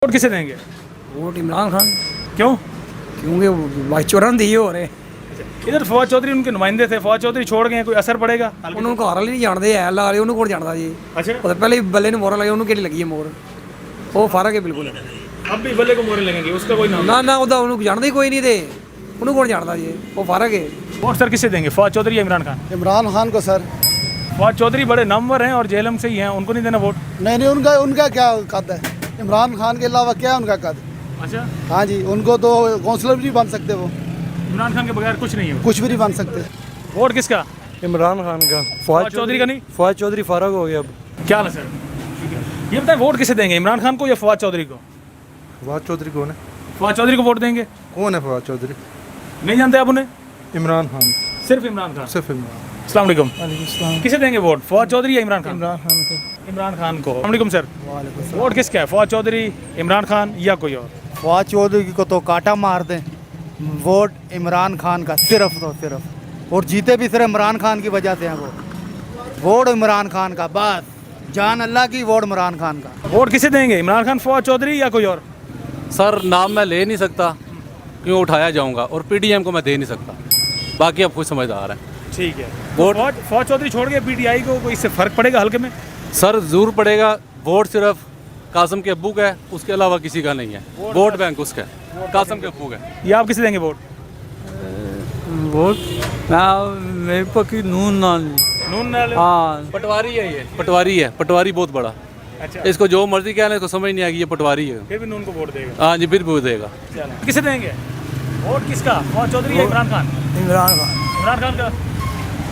Vote किसे देंगे? Vote Imran Khan. क्यों? क्योंकि भाई चुरन दिए हो रहे इधर फवाद चौधरी उनके नुमाइंदे थे, फवाद चौधरी छोड़ गए, कोई असर पड़ेगा? ਉਹਨੂੰ ਘਰ ਵਾਲੇ ਨਹੀਂ ਜਾਣਦੇ ਐ ਲਾ ਰਹੇ ਉਹਨੂੰ ਕੋਣ ਜਾਣਦਾ ਜੀ। अच्छा, ਉਹ ਤਾਂ ਪਹਿਲੇ ਹੀ ਬੱਲੇ ਨੂੰ ਮੋਹਰ ਲਾਈ ਉਹਨੂੰ ਕਿਹੜੀ ਲੱਗੀ ਹੈ ਮੋਹਰ। ਉਹ ਫਰਕ ਹੈ ਬਿਲਕੁਲ। अब भी बल्ले को मोहरे लगेंगे, उसका कोई नाम ਨਾ ਨਾ ਉਹਦਾ ਉਹਨੂੰ ਜਾਣਦਾ ਹੀ ਕੋਈ ਨਹੀਂ ਤੇ ਉਹਨੂੰ ਕੋਣ ਜਾਣਦਾ ਜੀ। ਉਹ ਫਰਕ ਹੈ। वोट सर किसे देंगे, फवाद चौधरी या इमरान खान? इमरान खान को सर। फवाद चौधरी बड़े नामवर हैं और जेलम से ही हैं, उनको नहीं देना वोट? नहीं उनका उनका क्या कद है, इमरान खान के अलावा क्या है उनका कद। अच्छा, हाँ जी, उनको तो काउंसलर भी नहीं बन सकते, वो इमरान खान के बगैर कुछ नहीं है। कुछ भी नहीं बन सकते। वोट किसका? इमरान खान का। फवाद चौधरी का नहीं? फवाद चौधरी फारग हो गया अब। क्या हाल है सर? ये बताएं वोट किसे देंगे, इमरान खान को या फवाद चौधरी को? फवाद चौधरी कौन है? फवाद चौधरी को वोट देंगे? कौन है फवाद चौधरी? नहीं जानते आप उन्हें? इमरान खान, सिर्फ इमरान खान। सिर्फ इमरान। अस्सलाम वालेकुम। किसे देंगे वोट, फवाद चौधरी या इमरान खान? इमरान खान को। इमरान खान को। अस्सलाम वालेकुम सर। वोट किसका है, फवाद चौधरी, इमरान खान या कोई और? फवाद चौधरी को तो काटा मार दें, वोट इमरान खान का सिर्फ तो सिर्फ, और जीते भी सिर्फ इमरान खान की वजह से हैं वो। वोट इमरान खान का, बस जान अल्लाह की, वोट इमरान खान का। वोट किसे देंगे, इमरान खान, फवाद चौधरी या कोई और? सर नाम मैं ले नहीं सकता, क्यों उठाया जाऊंगा, और पीडीएम को मैं दे नहीं सकता, बाकी अब कुछ समझदार है। ठीक है। वोट- फवाद चौधरी छोड़ के पीटीआई को कोई इससे फर्क पड़ेगा हल्के में? सर ज़रूर पड़ेगा, वोट सिर्फ कासम के अब्बू का है, उसके अलावा किसी का नहीं है, वोट बैंक उसका है, कासम के अब्बू का है। ये आप किसे देंगे वोट? वोट मेरे पक्की नून नाल नून नाल? हाँ पटवारी है ये, पटवारी है, पटवारी बहुत बड़ा। अच्छा, इसको जो मर्जी कहना है, इसको समझ नहीं आएगी, ये पटवारी है। फिर भी नून को वोट देगा? हाँ जी, फिर भी देगा। चलो, किसे देंगे वोट, किसका, फवाद चौधरी या इमरान खान? इमरान खान। इमरान खान का।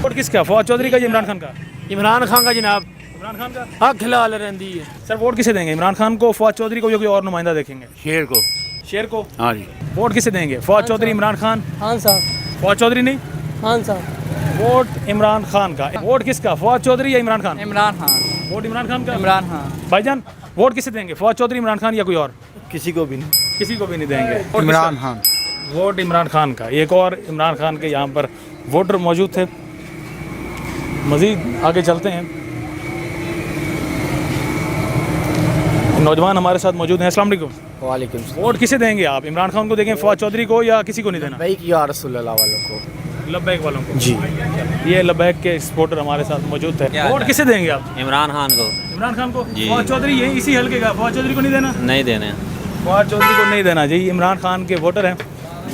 वोट किसका, फवाद चौधरी का या इमरान खान का? इमरान खान का जनाब। इमरान खान का। हाँ खिलाल रहती है। सर वोट किसे देंगे, इमरान खान को, फवाद चौधरी को या कोई और नुमाइंदा देखेंगे? शेर को। शेर को। हाँ जी। वोट किसे देंगे, फवाद चौधरी, इमरान खान? खान साहब। फवाद चौधरी नहीं, खान साहब। वोट इमरान खान का। वोट किसका, फवाद चौधरी या इमरान खान? इमरान खान। वोट इमरान खान का। इमरान खान। भाईजान वोट किसे देंगे, फवाद चौधरी, इमरान खान या कोई और? किसी को भी नहीं। किसी को भी नहीं देंगे। वोट इमरान किसका? खान। वोट इमरान खान का। एक और इमरान खान के यहाँ पर वोटर मौजूद थे, मज़ीद आगे चलते हैं। नौजवान हमारे साथ मौजूद हैं। अस्सलाम वालेकुम। वालेकुम वोट किसे देंगे आप, इमरान खान को देंगे, फवाद चौधरी को, या किसी को नहीं देना? भाई या रसूलुल्लाह वालों को। लब्बैक वालों को जी। ये लब्बैक के सपोर्टर हमारे साथ मौजूद थे। वोट किसे देंगे आप? इमरान खान को। इमरान खान को। जी। फवाद चौधरी यही इसी हल्के का, फवाद चौधरी को नहीं देना? नहीं देने। फवाद चौधरी को नहीं देना जी। इमरान खान के वोटर हैं,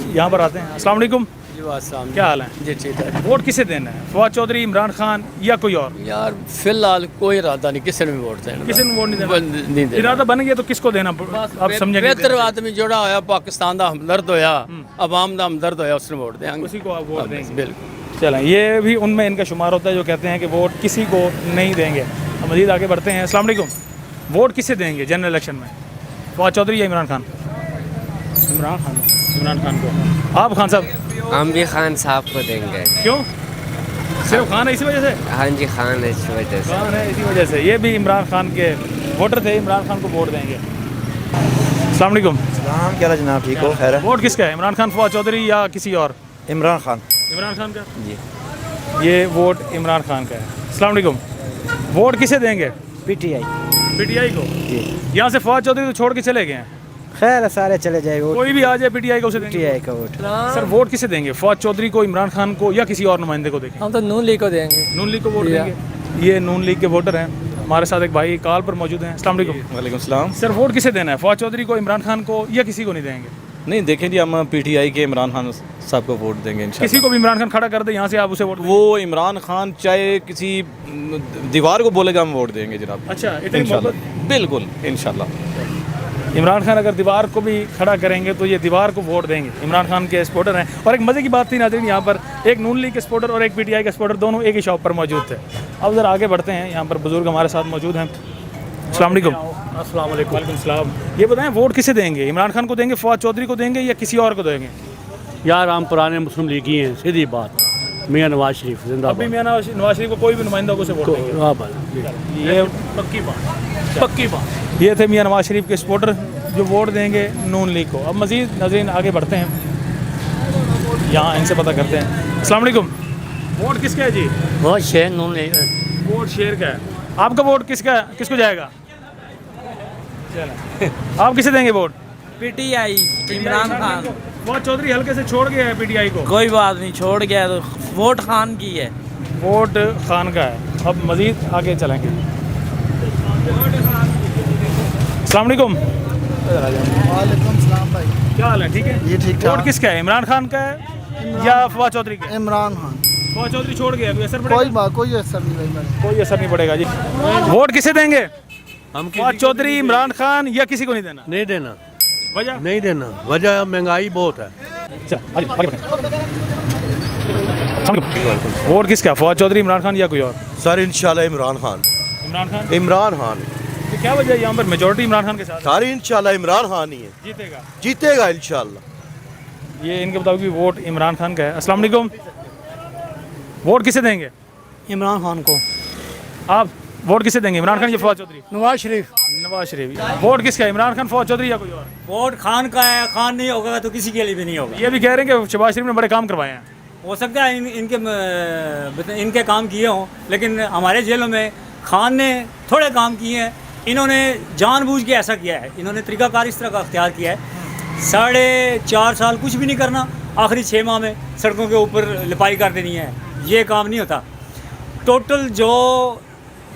यहाँ पर आते हैं। अस्सलाम वालेकुम। क्या हाल है जी ठीक है वोट किसे देना है, फवाद चौधरी, इमरान खान या कोई और? यार फिलहाल कोई इरादा नहीं किसी ने भी वोट देना। किसी ने वोट नहीं देना? नहीं देना। इरादा बन गया तो किसको देना आप समझेंगे? बेहतर आदमी जोड़ा होया, पाकिस्तान का हमदर्द होया, अवाम का हमदर्द होया, उसने वोट देंगे। उसी को आप वोट देंगे? बिल्कुल। चलें, ये भी उनमें इनका शुमार होता है जो कहते हैं कि वोट किसी को नहीं देंगे। हम मज़ीद आगे बढ़ते हैं। अस्सलाम वालेकुम। वोट किसे देंगे जनरल इलेक्शन में, फवाद चौधरी या इमरान खान? इमरान खान। इमरान खान को। आप खान साहब? हम भी खान साहब को देंगे। क्यों, सिर्फ खान है इसी वजह से? हाँ जी, खान है इस वजह से। खान है इसी वजह से। ये भी इमरान खान के वोटर थे, इमरान खान को वोट देंगे। अस्सलाम वालेकुम। सलाम, क्या हाल है जनाब, ठीक हो, खैर है? वोट किसका है, इमरान खान, फवाद चौधरी या किसी और? इमरान खान। इमरान खान का जी। ये वोट इमरान खान का है। अस्सलाम वालेकुम। वोट किसे देंगे, पीटीआई। पीटीआई को? जी। यहाँ से फवाद चौधरी तो छोड़ के चले गए हैं, खैर सारे चले जाएगा। कोई भी आ जाए पीटीआई को उसे देंगे? पीटीआई का वोट। सर वोट किसे देंगे, फवाद चौधरी को, इमरान खान को, या किसी और नुमाइंदे को देंगे? हम तो नून लीग को देंगे। नून लीग को वोट देंगे। ये नून लीग के वोटर हैं, हमारे साथ एक भाई कॉल पर मौजूद हैं। अस्सलाम वालेकुम। वालेकुम सलाम। सर वोट किसे देना है, फवाद चौधरी को, इमरान खान को, या किसी को नहीं देंगे? नहीं देखें जी, हम पीटीआई के इमरान खान साहब को वोट देंगे इंशाल्लाह। किसी को भी इमरान खान खड़ा कर दे यहाँ से, आप उसे वोट? वो इमरान खान चाहे किसी दीवार को बोलेगा, हम वोट देंगे जनाब। अच्छा, इतनी इंशाल्लाह, मोहब्बत? बिल्कुल इंशाल्लाह। इमरान खान अगर दीवार को भी खड़ा करेंगे तो ये दीवार को वोट देंगे। इमरान खान के सपोर्टर हैं। और एक मज़े की बात थी नाज़रीन, यहाँ पर एक नून लीग के सपोर्टर और एक पीटीआई के सपोर्टर दोनों एक ही शॉप पर मौजूद थे। अब ज़रा आगे बढ़ते हैं, यहाँ पर बुजुर्ग हमारे साथ मौजूद हैं। अस्सलाम वालेकुम। अस्सलाम वालेकुम। वालेकुम सलाम। ये बताएं वोट किसे देंगे, इमरान खान को देंगे, फवाद चौधरी को देंगे, या किसी और को देंगे? यार हम पुराने मुस्लिम लीगी हैं, सीधी बात। मियाँ नवाज शरीफ अभी जिंदाबाद। मियां नवाज शरीफ को कोई भी नुमाइंदा को से वोट देंगे? हाँ भाई, ये पक्की बात, पक्की बात। ये थे मियां नवाज शरीफ के सपोर्टर जो वोट देंगे नून लीग को। अब मज़ीद नाज़रीन आगे बढ़ते हैं, यहाँ इनसे पता करते हैं। अस्सलाम वालेकुम। वोट किसका है जी? बहुत शेर नून लीग। वोट शेर का है। आपका वोट किसका, किसको जाएगा? चलें आप किसे देंगे वोट? पीटीआई इमरान खान। फवाद चौधरी हल्के से छोड़ गया है पीटीआई को। कोई बात नहीं, छोड़ गया तो वोट खान की है। वोट खान का है। अब मज़ीद आगे चलेंगे। अस्सलाम वालेकुम। वालेकुम सलाम भाई। क्या हाल है? ठीक है। ये ठीक वोट ठाक। किसका है? इमरान खान का है या फवाद चौधरी का? इमरान खान। फवाद चौधरी छोड़ गया, कोई असर पड़ेगा? कोई असर नहीं भाई। कोई असर नहीं पड़ेगा जी। वोट किसे देंगे? हम फवाद चौधरी, इमरान खान या किसी को नहीं देना? नहीं देना, वजह? नहीं देना, वजह महंगाई बहुत है। वोट किसका? फवाद चौधरी, इमरान खान या कोई और? सर इंशाल्लाह इमरान खान। इमरान खान। इमरान खान तो क्या वजह है यहाँ पर मेजोरिटी इमरान खान के साथ? सारी इंशाल्लाह इमरान खान ही है, जीतेगा। जीतेगा इंशाल्लाह। ये इनके मुताबिक भी वोट इमरान खान का है। अस्सलाम वालेकुम। वोट किसे देंगे? इमरान खान को। आप वोट किसे देंगे? इमरान खान या फवाद चौधरी? नवाज शरीफ। नवाज शरीफ। वोट किसका है? इमरान खान, फवाद चौधरी या कोई और? वोट खान का है। खान नहीं होगा तो किसी के लिए भी नहीं होगा। ये भी कह रहे हैं कि शहबाज शरीफ ने बड़े काम करवाए हैं। हो सकता है इनके काम किए हों, लेकिन हमारे जेलों में खान ने थोड़े काम किए हैं। इन्होंने जानबूझ के ऐसा किया है, इन्होंने तरीकाकार इस तरह का अख्तियार किया है। 4.5 साल कुछ भी नहीं करना, आखिरी 6 माह में सड़कों के ऊपर लिपाई कर देनी है। ये काम नहीं होता। टोटल जो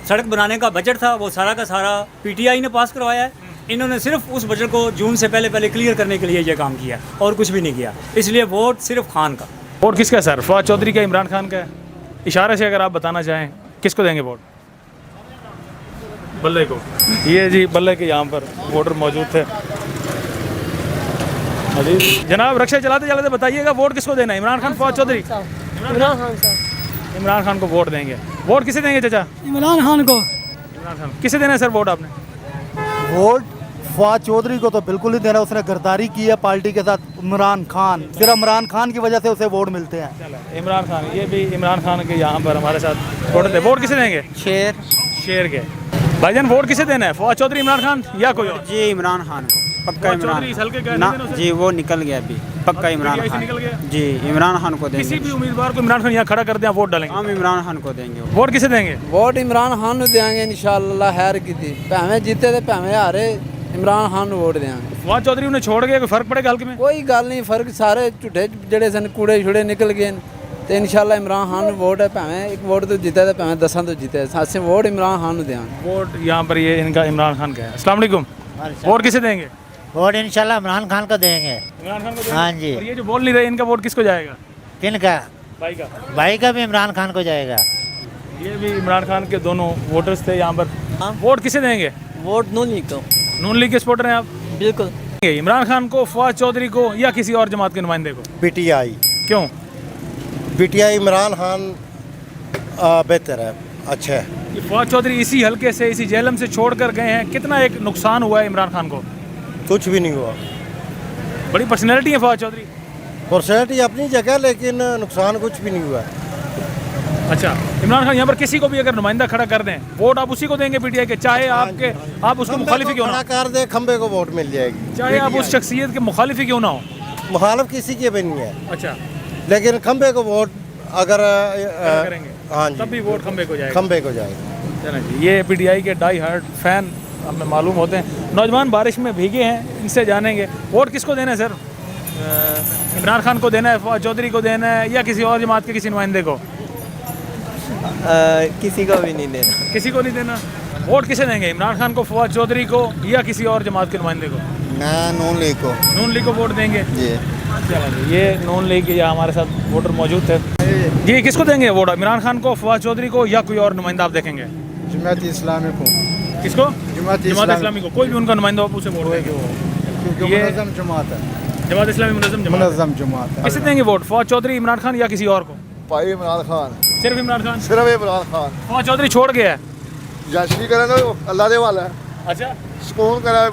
सड़क बनाने का बजट था वो सारा का सारा पीटीआई ने पास करवाया है। इन्होंने सिर्फ उस बजट को जून से पहले क्लियर करने के लिए ये काम किया और कुछ भी नहीं किया। इसलिए वोट सिर्फ खान का। वोट किसका है सर? फवाद चौधरी का, इमरान खान का है? इशारे से अगर आप बताना चाहें किसको देंगे वोट? बल्ले को। ये जी बल्ले के यहाँ पर वोटर मौजूद थे। जनाब रक्षा चलाते चलाते बताइएगा वोट किसको देना है? इमरान खान, फवाद चौधरी? इमरान खान साहब। इमरान खान को वोट देंगे। वोट किसे देंगे चाचा? इमरान खान को। इमरान खान। किसे देना है सर वोट आपने? वोट फवाद चौधरी को तो बिल्कुल नहीं देना, उसने गद्दारी की है पार्टी के साथ। इमरान खान, सिर्फ इमरान खान की वजह से उसे वोट मिलते हैं। इमरान खान। ये भी इमरान खान के यहाँ पर हमारे साथ वोट थे। वोट किसे देंगे? शेर के। भाईजान वोट किसे देना है? फवाद चौधरी, इमरान खान या कोई और? जी इमरान खान को पक्का। इमरान जी वो निकल गया अभी, पक्का इमरान खान निकल गया। जी इमरान खान को किसी भी उम्मीदवार को इमरान खान यहाँ खड़ा कर दें, वोट डालेंगे? हम इमरान खान को देंगे। वोट किसे देंगे? वोट इमरान खान को देंगे इंशाअल्लाह। हैर की थी भावें जीते थे भावें हारे, इमरान खान को वोट देंगे। फवाद चौधरी उन्हें छोड़ गए, कोई फर्क पड़ेगा हल्के में? कोई गल नहीं, फर्क सारे झूठे जड़े सन कूड़े छुड़े निकल गए। तो इंशाल्लाह इमरान खान वोट है, भावें एक वोट तो जीते थे भावें 10 तो जीते। असें वोट इमरान खान को देंगे। वोट यहाँ पर ये इनका इमरान खान का है। अस्सलाम वालेकुम। वोट किसे देंगे? वोट इंशाल्लाह इमरान खान को देंगे। इमरान खान को देंगे? हाँ जी। और ये जो बोल नहीं रहे, इनका वोट किसको जाएगा? किनका? भाई का। भाई का भी इमरान खान को जाएगा। ये भी इमरान खान के दोनों वोटर्स थे यहाँ पर। वोट किसे देंगे? वोट नून लीग को। नून लीग के सपोर्टर हैं आप? बिल्कुल। इमरान खान को, फवाद चौधरी को या किसी और जमात के नुमाइंदे को? पीटीआई। क्यों? पीटीआई इमरान खान बेहतर है, अच्छा है। ये फवाद चौधरी इसी हल्के से, इसी जेहलम से छोड़ कर गए हैं। कितना एक नुकसान हुआ है इमरान खान को? कुछ भी नहीं हुआ। बड़ी पर्सनैलिटी है फवाद चौधरी। पर्सनैलिटी अपनी जगह, लेकिन नुकसान कुछ भी नहीं हुआ। अच्छा, इमरान खान यहाँ पर किसी को भी अगर नुमाइंदा खड़ा कर दें, वोट आप उसी को देंगे पीटीआई के, चाहे आपके आप उसके मुखालिफ क्यों ना हो? कर दे, खंबे को वोट मिल जाएगी, चाहे आप उस शख्सियत के मुखालिफ क्यों ना हो? मुखालिफ किसी के भी नहीं है। अच्छा, लेकिन खंबे को वोट अगर करेंगे, हाँ जी, तब भी वोट खंबे को जाएगा। खंबे को जाएगा। चलें जी, ये पीटीआई के डाई हार्ड फैन हमें मालूम होते हैं। नौजवान बारिश में भीगे हैं, इनसे जानेंगे वोट किसको देना है सर? इमरान खान को देना है, फवाद चौधरी को देना है या किसी और जमात के किसी नुमाइंदे को? किसी को भी नहीं देना। किसी को नहीं देना। वोट किसे देंगे? इमरान खान को, फवाद चौधरी को या किसी और जमात के नुमाइंदे को? मैं नून लीग को। नून लीग को वोट देंगे जी। चलो, ये नून लीग के हमारे साथ वोटर मौजूद थे जी। किसको देंगे वोट? इमरान खान को, फवाद चौधरी को या कोई और नुमाइंदा आप देखेंगे? जमात इस्लामी को। किसको? जमात इस्लामी को। कोई भी उनका नुमाइंदा हो, उसे वोट देंगे। क्योंकि ये मुनज़्ज़म जमात है। जमात इस्लामी मुनज़्ज़म जमात है। किसे देंगे वोट? फवाद चौधरी, इमरान खान या किसी और को? भाई इमरान खान। सिर्फ इमरान खान? सिर्फ इमरान खान। फवाद चौधरी छोड़ गया है। जाशरी करे ना, अल्लाह दे वाला है। अच्छा, सुकून करा।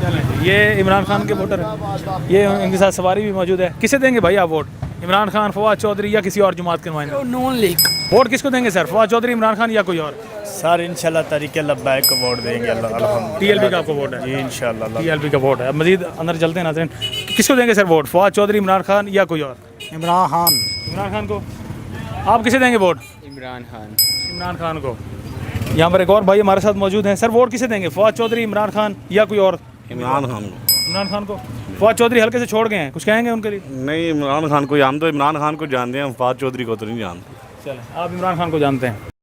चलें, ये इमरान खान के वोटर हैं। ये इनके साथ सवारी भी मौजूद है। किसे देंगे भाई आप वोट? इमरान खान, फवाद चौधरी या किसी और जमात के नुमाइंदे? नून लीग। वोट किसको देंगे सर? फवाद चौधरी, इमरान खान या कोई और? सर इंशाल्लाह तरीके लब्बैक को वोट देंगे। अल्हम्दुलिल्लाह। टीएलपी का आपको वोट है? जी इंशाल्लाह टीएलपी का वोट है। अब मजीद अंदर चलते हैं नाज़रीन। किसको देंगे सर वोट? फवाद चौधरी, इमरान खान या कोई और? इमरान खान। इमरान खान को। आप किसे देंगे वोट? इमरान खान। इमरान खान को। यहाँ पर एक और भाई हमारे साथ मौजूद हैं। सर वोट किसे देंगे, फवाद चौधरी, इमरान खान या कोई और? इमरान खान को। इमरान खान को। फवाद चौधरी हल्के से छोड़ गए हैं, कुछ कहेंगे उनके लिए? नहीं, इमरान खान को, हम तो इमरान खान को जानते हैं, फवाद चौधरी को तो नहीं जानते। चलें, आप इमरान खान को जानते हैं।